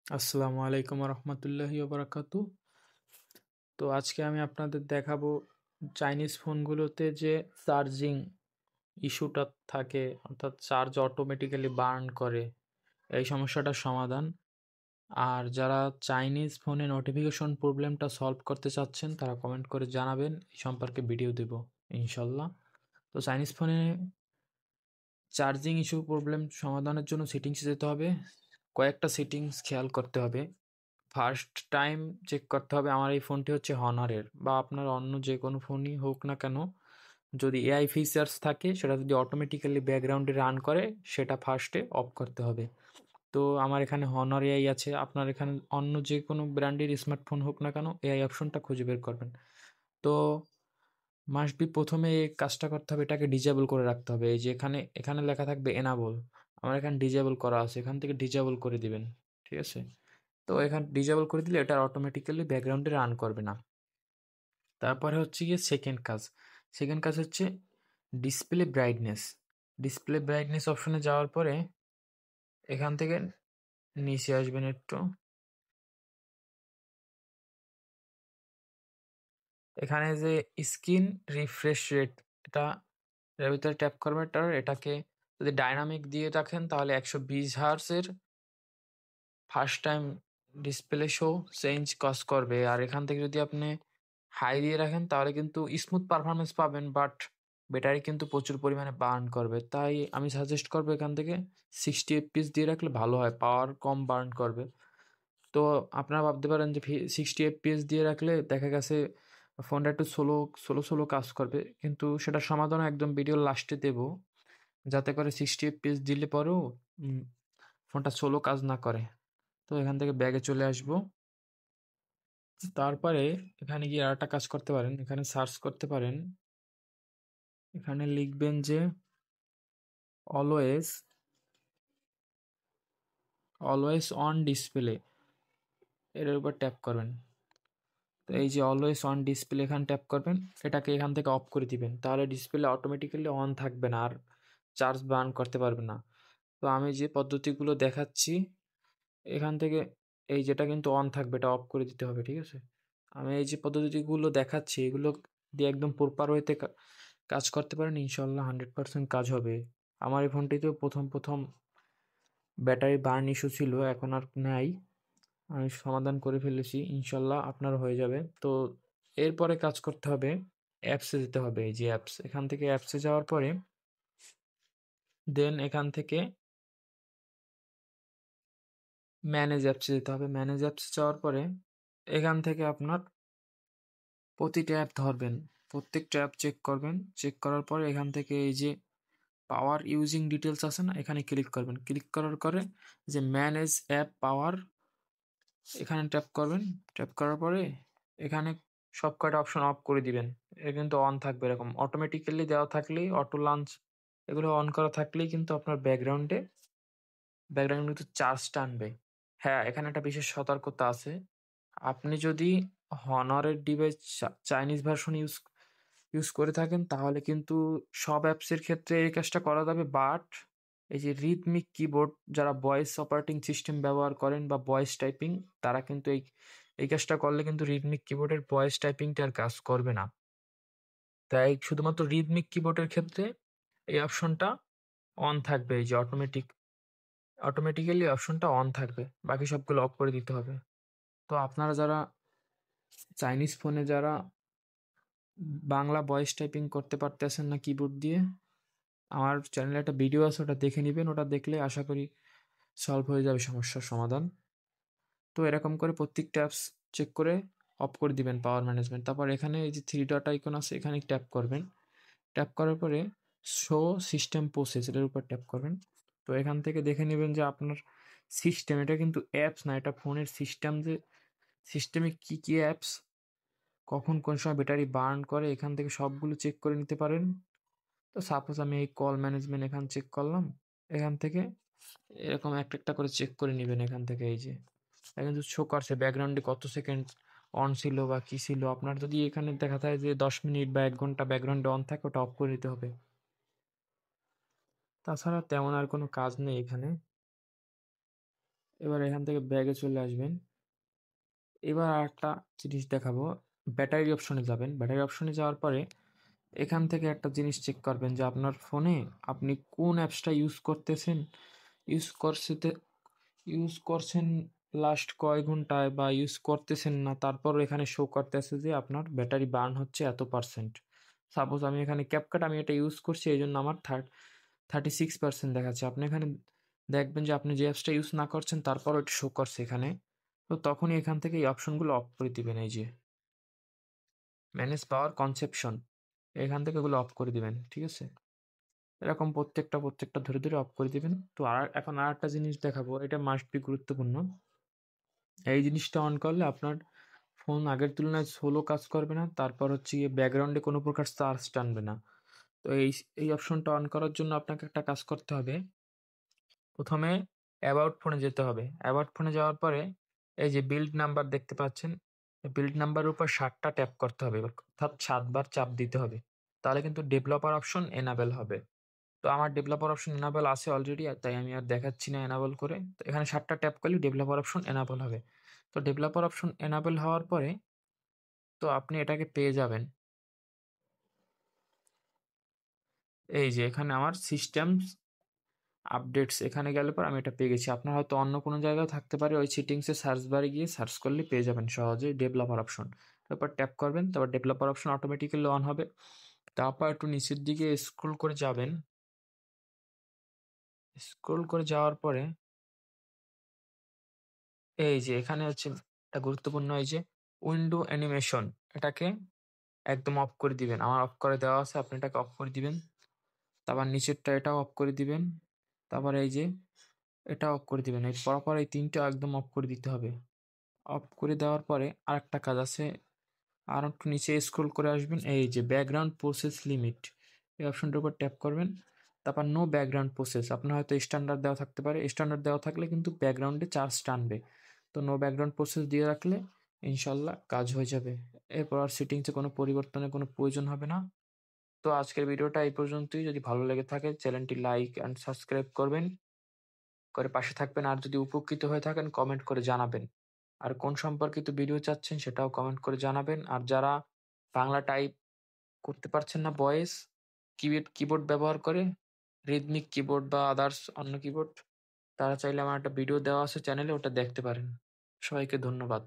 আসসালামু আলাইকুম রহমতুল্লাহি ওবরাকাতু। তো আজকে আমি আপনাদের দেখাবো চাইনিজ ফোনগুলোতে যে চার্জিং ইস্যুটা থাকে, অর্থাৎ চার্জ অটোমেটিক্যালি বার্ন করে, এই সমস্যাটার সমাধান। আর যারা চাইনিজ ফোনে নোটিফিকেশন প্রবলেমটা সলভ করতে চাচ্ছেন তারা কমেন্ট করে জানাবেন, এই সম্পর্কে ভিডিও দেব ইনশাল্লাহ। তো চাইনিজ ফোনে চার্জিং ইস্যু প্রবলেম সমাধানের জন্য সেটিংসে যেতে হবে। কয়েকটা সেটিংস খেয়াল করতে হবে। ফার্স্ট টাইম চেক করতে হবে আমার এই ফোনটি হচ্ছে হনারের, বা আপনার অন্য যে কোনো ফোনই হোক না কেন, যদি এআই ফিচার্স থাকে সেটা যদি অটোমেটিক্যালি ব্যাকগ্রাউন্ডে রান করে সেটা ফার্স্টে অফ করতে হবে। তো আমার এখানে হনার এআই আছে, আপনার এখানে অন্য যে কোনো ব্র্যান্ডের স্মার্টফোন হোক না কেন এআই অপশনটা খুঁজে বের করবেন। তো মাস্ট বি প্রথমে এই কাজটা করতে হবে, এটাকে ডিজেবল করে রাখতে হবে। এই যে এখানে এখানে লেখা থাকবে এনাবল, আমার এখানে ডিজেবল করা আছে, এখান থেকে ডিজেবল করে দিবেন। ঠিক আছে, তো এখানে ডিজেবল করে দিলে এটা অটোমেটিক্যালি ব্যাকগ্রাউন্ডে রান করবে না। তারপরে হচ্ছে গিয়ে সেকেন্ড কাজ হচ্ছে ডিসপ্লে ব্রাইটনেস। ডিসপ্লে ব্রাইটনেস অপশনে যাওয়ার পরে এখান থেকে নিচে আসবেন একটু, এখানে যে স্ক্রিন রিফ্রেশ রেট, এটা এর ভিতরে ট্যাপ করবেন। এটাকে যদি ডাইনামিক দিয়ে রাখেন তাহলে 120 হার্টসের first time display show change কাজ করবে। আর এখান থেকে যদি আপনি হাই দিয়ে রাখেন তাহলে কিন্তু স্মুথ পারফরমেন্স পাবেন, বাট ব্যাটারি কিন্তু প্রচুর পরিমাণে বার্ন করবে। তাই আমি সাজেস্ট করবো এখান থেকে 60 FPS দিয়ে রাখলে ভালো হয়, পাওয়ার কম বার্ন করবে। তো আপনারা ভাবতে পারেন যে 60 FPS দিয়ে রাখলে দেখা গেছে ফোনটা একটু স্লো স্লো স্লো কাজ করবে, কিন্তু সেটার সমাধান একদম ভিডিওর লাস্টে দেব, যাতে করে 60 FPS দিলে পরেও ফোনটা স্লো কাজ না করে। তো এখান থেকে ব্যাগে চলে আসবো। তারপরে এখানে গিয়ে আরেকটা কাজ করতে পারেন, এখানে সার্চ করতে পারেন, এখানে লিখবেন যে অলওয়েজ অলওয়েজ অন ডিসপ্লে, এর উপর ট্যাপ করবেন। তো এই যে অলওয়েজ অন ডিসপ্লে এখানে ট্যাপ করবেন, এটাকে এখান থেকে অফ করে দিবেন, তাহলে ডিসপ্লে অটোমেটিক্যালি অন থাকবে না আর চার্জ বার্ন করতে পারবে না। তো আমি যে পদ্ধতিগুলো দেখাচ্ছি এখান থেকে, এই যেটা কিন্তু অন থাকবে এটা অফ করে দিতে হবে। ঠিক আছে, আমি এই যে পদ্ধতিগুলো দেখাচ্ছি এগুলো দিয়ে একদম প্রপার ওয়েতে কাজ করতে পারেন, ইনশাল্লাহ 100% কাজ হবে। আমার এই ফোনটিতেও প্রথম প্রথম ব্যাটারি বার্ন ইস্যু ছিল, এখন আর নাই, আমি সমাধান করে ফেলেছি, ইনশাল্লাহ আপনার হয়ে যাবে। তো এরপরে কাজ করতে হবে, অ্যাপসে যেতে হবে। এই যে অ্যাপস, এখান থেকে অ্যাপসে যাওয়ার পরে দেন এখান থেকে ম্যানেজ অ্যাপসে যেতে হবে। ম্যানেজ অ্যাপসে যাওয়ার পরে এখান থেকে আপনার প্রতিটা অ্যাপ ধরবেন, প্রত্যেকটা অ্যাপ চেক করবেন। চেক করার পরে এখান থেকে এই যে পাওয়ার ইউজিং ডিটেলস আছে না, এখানে ক্লিক করবেন। ক্লিক করার পরে যে ম্যানেজ অ্যাপ পাওয়ার, এখানে ট্যাপ করবেন। ট্যাপ করার পরে এখানে সব কয়টা অপশন অফ করে দিবেন। এটা কিন্তু অন থাকবে, এরকম অটোমেটিক্যালি দেওয়া থাকলেই, অটো লঞ্চ এগুলো অন করা থাকলেই কিন্তু আপনার ব্যাকগ্রাউন্ডে কিন্তু চার্জ টানবে। হ্যাঁ, এখানে একটা বিশেষ সতর্কতা আছে, আপনি যদি হনারের device Chinese version use use করে থাকেন তাহলে কিন্তু সব অ্যাপসের ক্ষেত্রে এই কাজটা করা যাবে, বাট এই যে রিদমিক কিবোর্ড যারা ভয়েস অপারেটিং সিস্টেম ব্যবহার করেন বা ভয়েস টাইপিং, তারা কিন্তু এই এই কাজটা করলে কিন্তু রিদমিক কিবোর্ডের ভয়েস টাইপিংটা আর কাজ করবে না। তাই শুধুমাত্র রিদমিক কিবোর্ডের ক্ষেত্রে এই অপশনটা অন থাকবে, এই যে অটোমেটিক্যালি অপশনটা অন থাকবে, বাকি সবগুলো অফ করে দিতে হবে। তো আপনারা যারা চাইনিজ ফোনে যারা বাংলা ভয়েস টাইপিং করতে পারতেছেন না কিবোর্ড দিয়ে, আমার চ্যানেলে একটা ভিডিও আছে, ওটা দেখে নেবেন। ওটা দেখলে আশা করি সলভ হয়ে যাবে সমস্যার সমাধান। তো এরকম করে প্রত্যেকটা অ্যাপস চেক করে অফ করে দিবেন পাওয়ার ম্যানেজমেন্ট। তারপর এখানে এই যে থ্রি ডট আইকন আছে, এখানে ট্যাপ করবেন। ট্যাপ করার পরে শো সিস্টেম প্রসেস, এর উপর ট্যাপ করবেন। তো এখান থেকে দেখে নেবেন যে আপনার সিস্টেম, এটা কিন্তু অ্যাপস না, এটা ফোনের সিস্টেম, যে সিস্টেমে কি কি অ্যাপস কখন কোন সময় ব্যাটারি বার্ন করে এখান থেকে সবগুলো চেক করে নিতে পারেন। তো সাপোজ আমি এই কল ম্যানেজমেন্ট এখান চেক করলাম, এখান থেকে এরকম একটা একটা করে চেক করে নেবেন। এখান থেকে এই যে এখানে কিন্তু শো করছে ব্যাকগ্রাউন্ডে কত সেকেন্ড অন ছিল বা কি ছিল। আপনার যদি এখানে দেখা যায় যে 10 মিনিট বা 1 ঘন্টা ব্যাকগ্রাউন্ডে অন থাকে, ওটা অফ করে নিতে হবে। তাছাড়া তেমন আর কোনো কাজ নেই এখানে। এবার এখান থেকে ব্যাগে চলে আসবেন। এবার আরেকটা জিনিস দেখাবো। ব্যাটারি অপশনে যাবেন। ব্যাটারি অপশনে যাওয়ার পরে এখান থেকে একটা জিনিস চেক করবেন যে আপনার ফোনে আপনি কোন অ্যাপসটা ইউজ করছেতে ইউজ করছেন লাস্ট কয় ঘন্টায় বা ইউজ করতেছেন না, তারপরও এখানে শো করতেছে যে আপনার ব্যাটারি বার্ন হচ্ছে এত পার্সেন্ট। সাপোজ আমি এখানে ক্যাপকাট আমি এটা ইউজ করছি, এই জন্য আমার 36% দেখাচ্ছে। আপনি এখানে দেখবেন যে আপনি যে অ্যাপসটা ইউজ না করছেন তারপরও এটা শো করছে এখানে। তো তখনই এখান থেকে এই অপশনগুলো অফ করে দিবেন। এই যে ম্যানেজ পাওয়ার কনসেপশন, এখান থেকে এগুলো অফ করে দিবেন। ঠিক আছে? এরকম প্রত্যেকটা ধরে অফ করে দিবেন। তো এখন আরেকটা জিনিস দেখাবো, এটা মাস্ট বি গুরুত্বপূর্ণ। এই জিনিসটা অন করলে আপনার ফোন আগের তুলনায় স্লো কাজ করবে না। তারপর হচ্ছে গিয়ে ব্যাকগ্রাউন্ডে কোনো প্রকার চার্জ টানবে না। তো এই অপশনটা অন করার জন্য আপনাকে একটা কাজ করতে হবে। প্রথমে অ্যাবাউট ফোনে যেতে হবে। অ্যাবাউট ফোনে যাওয়ার পরে এই যে বিল্ড নাম্বার দেখতে পাচ্ছেন, এই বিল্ড নাম্বারের উপর ৭ টা ট্যাপ করতে হবে, অর্থাৎ ৭ বার চাপ দিতে হবে। তাহলে কিন্তু ডেভেলপার অপশন এনাবেল হবে। তো আমার ডেভেলপার অপশন এনাবেল আছে অলরেডি, তাই আমি আর দেখাচ্ছি না এনাবেল করে। তো এখানে ৭ টা ট্যাপ করলে ডেভেলপার অপশন এনাবেল হবে। তো ডেভেলপার অপশন এনাবেল হওয়ার পরে তো আপনি এটাকে পেয়ে যাবেন। এই যে এখানে আমার সিস্টেমস আপডেটস, এখানে গেলে পর আমি এটা পেয়ে গেছি। আপনার হয়তো অন্য কোনো জায়গায় থাকতে পারে, ওই সেটিংসে সার্চ বারে গিয়ে সার্চ করলে পেয়ে যাবেন সহজেই ডেভেলপার অপশন। তারপর ট্যাপ করবেন, তারপর ডেভেলপার অপশন অটোমেটিক্যালি অন হবে। তারপর একটু নিচের দিকে স্ক্রল করে যাবেন। স্ক্রল করে যাওয়ার পরে এই যে এখানে হচ্ছে একটা গুরুত্বপূর্ণ, এই যে উইন্ডো অ্যানিমেশন, এটাকে একদম অফ করে দিবেন। আমার অফ করে দেওয়া আছে, আপনি এটাকে অফ করে দিবেন। তারপর নিচেরটা এটাও অফ করে দিবেন। তারপর এই যে এটা অফ করে দিবেন। এই পরপর এই ৩ টা একদম অফ করে দিতে হবে। অফ করে দেওয়ার পরে আরেকটা কাজ আছে। আর একটু নিচে স্ক্রল করে আসবেন। এই যে ব্যাকগ্রাউন্ড প্রসেস লিমিট, এই অপশনটার উপর ট্যাপ করবেন। তারপর নো ব্যাকগ্রাউন্ড প্রসেস, আপনার হয়তো স্ট্যান্ডার্ড দেওয়া থাকতে পারে। স্ট্যান্ডার্ড দেওয়া থাকলে কিন্তু ব্যাকগ্রাউন্ডে চার্জ টানবে। তো নো ব্যাকগ্রাউন্ড প্রসেস দিয়ে রাখলে ইনশাল্লাহ কাজ হয়ে যাবে। এরপর আর সেটিংসে কোনো পরিবর্তনের কোনো প্রয়োজন হবে না। তো আজকের ভিডিওটা এই পর্যন্তই। যদি ভালো লেগে থাকে চ্যানেলটি লাইক অ্যান্ড সাবস্ক্রাইব করবেন, করে পাশে থাকবেন। আর যদি উপকৃত হয়ে থাকেন কমেন্ট করে জানাবেন। আর কোন সম্পর্কিত ভিডিও চাচ্ছেন সেটাও কমেন্ট করে জানাবেন। আর যারা বাংলা টাইপ করতে পারছেন না ভয়েস, কিবোর্ড ব্যবহার করে, রিদমিক কিবোর্ড বা আদার্স অন্য কিবোর্ড, তারা চাইলে আমার একটা ভিডিও দেওয়া আছে চ্যানেলে, ওটা দেখতে পারেন। সবাইকে ধন্যবাদ।